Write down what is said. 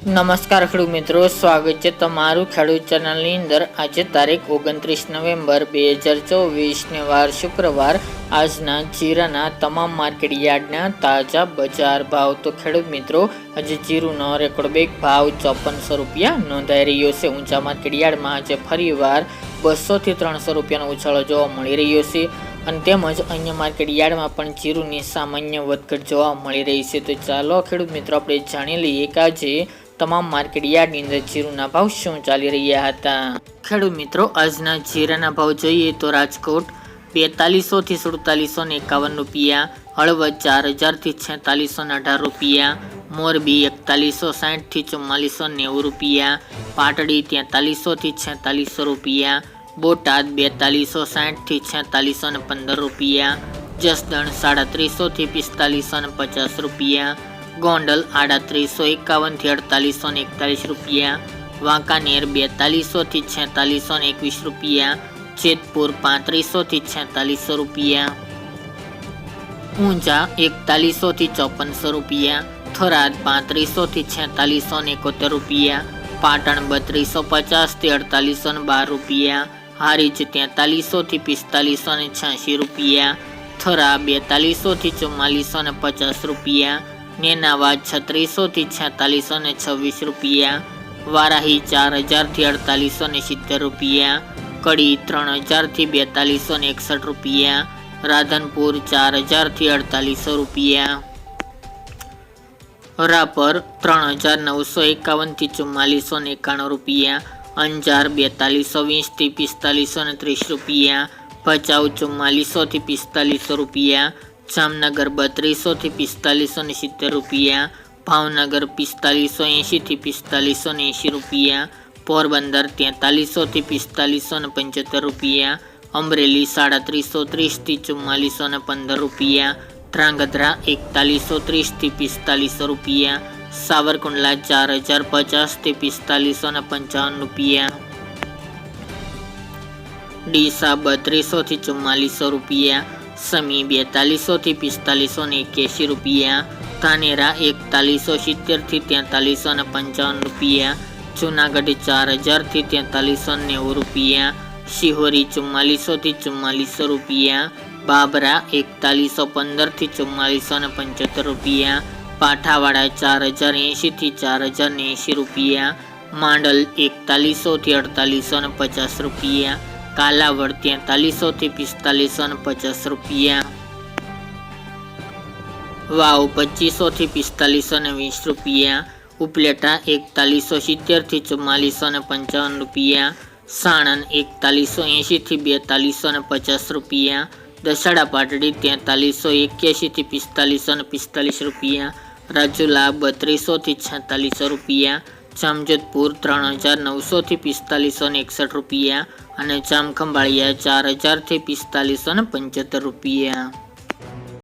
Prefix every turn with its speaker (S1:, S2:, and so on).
S1: નમસ્કાર ખેડૂત મિત્રો, સ્વાગત છે તમારું ખેડૂત ચેનલની અંદર। આજે તારીખ 29 નવેમ્બર 2024 ને વાર શુક્રવાર। આજના જીરાના તમામ માર્કેટ યાર્ડના તાજા બજાર ભાવ। તો ખેડૂત મિત્રો, આજે જીરુનો રેકોર્ડ બ્રેક ભાવ 5400 રૂપિયા નોંધાઈ રહ્યો છે। ઊંચા માર્કેટ યાર્ડમાં આજે ફરીવાર 200 થી 300 રૂપિયાનો ઉછાળો જોવા મળી રહ્યો છે અને તેમજ અન્ય માર્કેટ યાર્ડમાં પણ જીરુની સામાન્ય વધઘટ જોવા મળી રહી છે। તો ચાલો ખેડૂત મિત્રો, આપણે જાણી લઈએ કે આજે તમામ માર્કેટ યાર્ડની અંદર જીરુના ભાવ શું ચાલી રહ્યા હતા। ખેડૂત મિત્રો, આજના જીરાના ભાવ જોઈએ તો રાજકોટ 4200 થી 4751 રૂપિયા, હળવદ 4000 થી 4618 રૂપિયા, મોરબી 4160 થી 4490 રૂપિયા, પાટડી 4300 થી 4600 રૂપિયા, બોટાદ 4260 થી 4615 રૂપિયા, જસદણ 3750 થી 4550 રૂપિયા, ગોંડલ 3851 થી 4841 રૂપિયા, વાંકાનેર 4200 થી 4621 રૂપિયા, જેતપુર 3500 થી 4600 રૂપિયા, ઊંઝા 4100 થી 5400 રૂપિયા, થરાદ 3500 થી 4671 રૂપિયા, પાટણ 3250 થી 4812 રૂપિયા, હારીજ 4300 થી 4586 રૂપિયા, થરા 4200 થી 4450 રૂપિયા, નેનાવાદ 3600 થી 4626 રૂપિયા, વારાહી 4000 થી 4870 રૂપિયા, કડી 3000 થી 4261 રૂપિયા, રાધનપુર 4000 થી 4800 રૂપિયા, રાપર 3951 થી 4491 રૂપિયા, અંજાર 4220 થી 4530 રૂપિયા, ભચાઉ 4400 થી 4500 રૂપિયા, જામનગર 3200 થી 4570 રૂપિયા, ભાવનગર 4580 થી 4580 રૂપિયા, પોરબંદર 4300 થી 4575 રૂપિયા, અમરેલી 3730 થી 4415 રૂપિયા, ધ્રાંગધ્રા 4130 થી 4500 રૂપિયા, સાવરકુંડલા 4050 થી 4555 રૂપિયા, ડીસા 3200 થી 4400 રૂપિયા, સમી 4200 થી 4581 રૂપિયા, ધાનેરા 4170 થી 4355 રૂપિયા, જૂનાગઢ 4000 થી 4390 રૂપિયા, શિહોરી 4400 થી 4400 રૂપિયા, બાબરા 4115 થી 4475 રૂપિયા, પાઠાવાડા 4080 થી 4080 રૂપિયા, માંડલ 4100 થી 4850 રૂપિયા, કાલાવડ 4300 થી 4550 રૂપિયા, વાવ 2500 થી 4520 રૂપિયા, ઉપલેટા 4170 થી 4455 રૂપિયા, સાણંદ 4180 થી 4250 રૂપિયા, દસાડા પાટડી 4381 થી 4545 રૂપિયા, રાજુલા 3200 થી 4600 રૂપિયા, જામજોધપુર 3900 થી 4561 રૂપિયા અને જામખંભાળિયા 4000 થી 4575 રૂપિયા।